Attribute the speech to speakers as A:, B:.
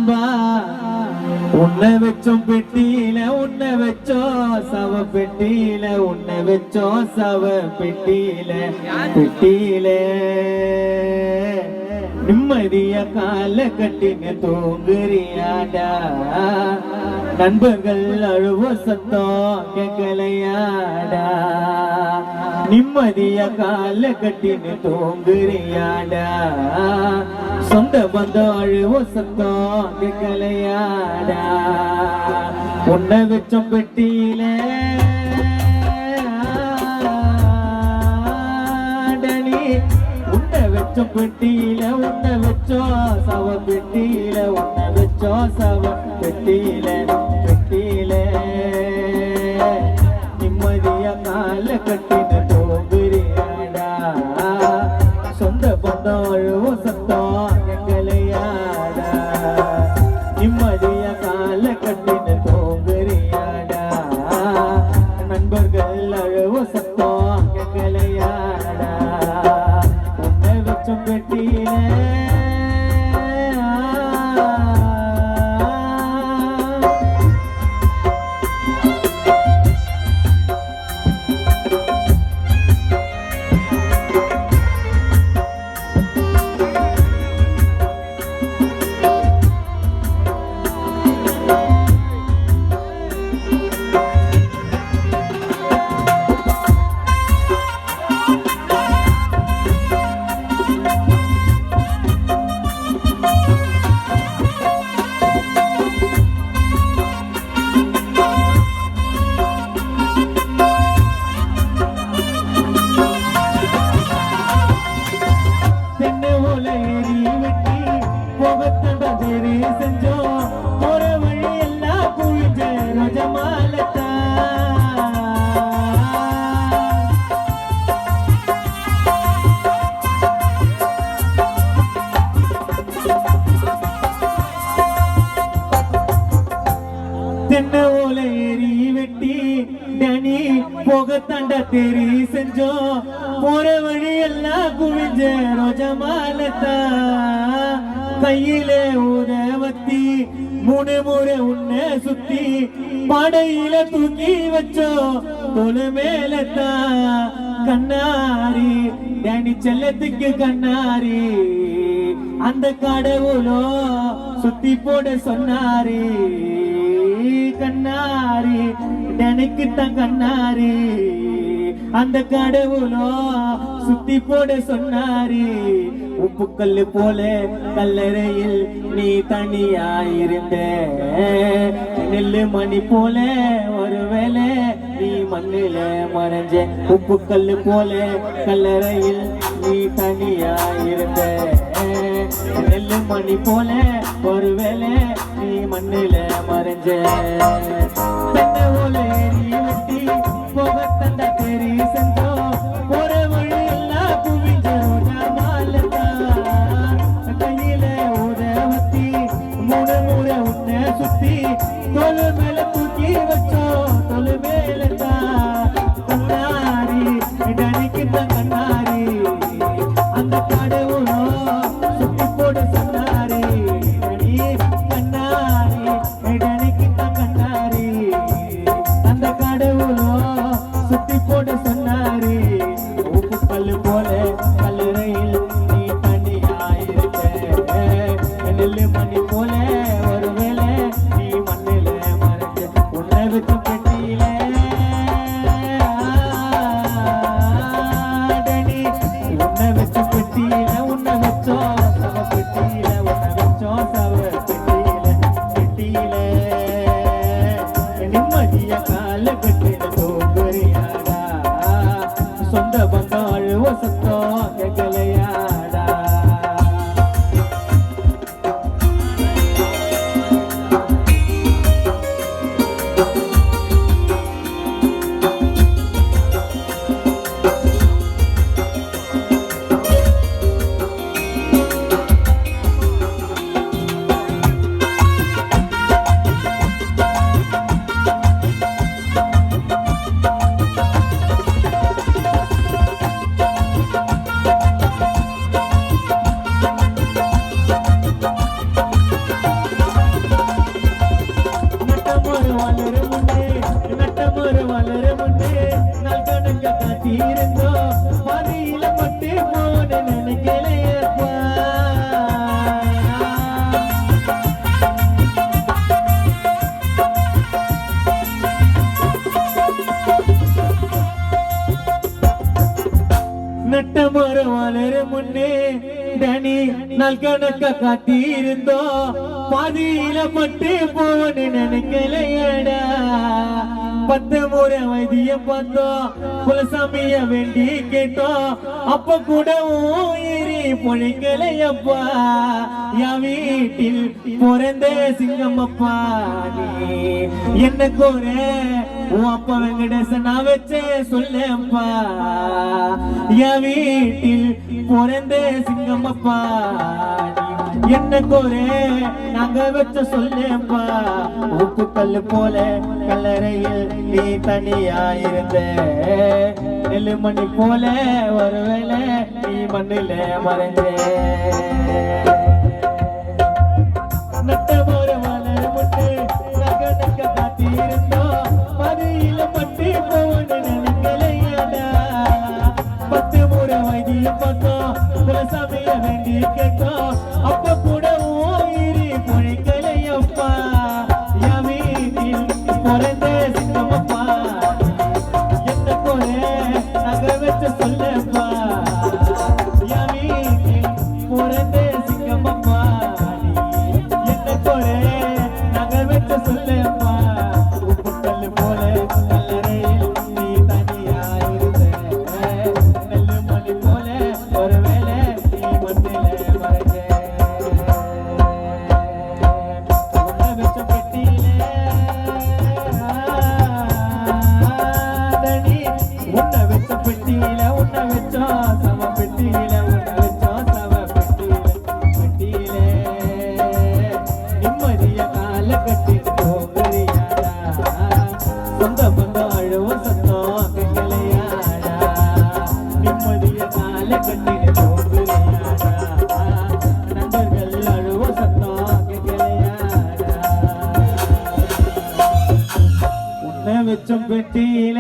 A: நண்பா உன்னை வச்சோம் பெட்டியில உன்னை வச்சோம் சவ பெட்டியில உன்னை வச்சோம் சவ பெட்டியில பெட்டியில நிம்மதிய கால கட்டின தூங்குறியாடா நண்பர்கள் அழுவ சத்தம் கேட்கலையாடா நிம்மதிய கால கட்டின தூங்குறியாடா சொந்த பந்தம் அழுவ சத்தம் கேட்கலையாடா உன்னை வச்சோம் பெட்டியில பெட்டியில உன்னை வச்சோ சவ பெட்டியில உன்னை வச்சோ சவ பெட்டியில பெட்டியில நிம்மதிய கால கட்டின தோங்குறியாடா சொந்த பந்தம் அழுவ சத்தம் எங்களையாடா நிம்மதிய கால கட்டின தோங்குறியாடா நண்பர்கள் அழுவ சத்தம் எங்களையாடா பெட்டியில போகத்தாண்ட தேரி செஞ்சோம் போற வழி எல்லாம் குவிஞ்ச ரோஜமாலத்தா கையில உதவத்தி மூணு முறை உன்னை சுத்தி படையில தூக்கி வச்சோம் தொழு மேலத்தா கண்ணாரி டேனி செல்லத்துக்கு கண்ணாரி அந்த கடவுளோ சுத்தி போட சொன்னாரி கண்ணாரி எனக்கு தான் கண்ணாரி அந்த கடவுளோ சுத்தி போட சொன்னாரி உப்பு கல்லு போல கல்லறையில் நீ தனியாயிருந்த நெல்லு மணி போல ஒருவேளை நீ மண்ணில மறைஞ்ச உப்பு கல்லு போல கல்லறையில் நீ தனியாயிருந்த நெல்லு மணி போல ஒருவேளை நீ மண்ணில மறைஞ்ச போகத்தண்ட தேரி செஞ்சோ போற வழி எல்லாம் குவிஞ்ச ரோஜமாலத்தா கையில உதவத்தி மூணு முறை உன்னை சுத்தி தொழு மேல தூக்கி வச்சோ தொழு மேலத்தா கண்ணாரி டனிக்கிட்ட கண்ணாரி அந்த கடவுளோ சுத்தி போட சொன்னாரி கண்ணாரி டனிக்கிட்ட கண்ணாரி அந்த கடவுளோ சுத்தி போட சொன்னாரி உப்பு கல்லு போல கல்லறையில் நீ தனியாயிருக்க நெல்லு மணி போல ஒருவேளை நீ மண்ணில மறைஞ்ச உன்னை வச்சு பெட்டியில உன்னை வச்சு பெட்டியில உன்னை வச்சோ சவ பெட்டியில உன்னை வச்சோ சவ பெட்டியில பெட்டியில நிம்மதிய கால கட்டின தோங்குறியாடா சொந்த பந்தம் அழுவ சத்தம் கேட்கலையாடா முன்னே தனி நாள் கணக்க காத்திருந்தோம் பாதியில பட்டு போவன்னு நினைக்கலையடா 10 முறை வைத்தியம் பார்த்தோம் குலசாமிய வேண்டி கேட்டோம் அப்ப கூட உயிரி பொழிக்கலையப்பா என் வீட்டில் பிறந்த சிங்கம் அப்பா நீ என்ன கோர உன் அப்பா வெங்கடேசன் நான் வச்சே சொல்லேப்பா என் வீட்டில் பிறந்த சிங்கம் அப்பா என்ன கோரே நாங்க வச்ச சொல்லேப்பா உப்பு கல்லு போல கல்லறையில் நீ தனியாயிருந்த நெல்லுமணி போல ஒருவேளை நீ மண்ணில மறைஞ்சே நட்ட ஒரு மலர் முட்டு நக நக்க காத்திருந்தோம் மதியில பட்டு போவன்னு நினைக்கலையாடா 10 முறை வைத்தியம் பார்த்தோம் குலசாமிய வேண்டி கேட்டோம் அப்ப கூட உயிரி பொழிக்கலையப்பா என் வீட்டில் பிறந்த சிங்கமப்பா என்ன போல நக வச்ச சொல்லப்பா என் வீட்டில் பிறந்த சிங்கமப்பா என்ன போல நக வச்ச சொல்லப்பா உப்பு கல்லு போல கல்லறையில் நீ தனியாயிருந்த நெல்லு மணி போல ஒருவேளை நீ மண்ணில மறைஞ்ச உன்னை வச்ச பெட்டியிலே தனி உன்னை வச்ச பெட்டியில உன்னை வச்சோம் சம பெட்டியில உன்னை வச்சோம் சம பெட்டியில நிம்மதிய கால கட்டி போகிறியாடா சொந்த பந்தம் அழுவும் சத்தம் கேட்கலையாடா நிம்மதிய கால கட்டி போகிறியாடா நண்பர்கள் அழுவும் சத்தம் கேட்கலையாடா உன்னை வச்சும் பெட்டியில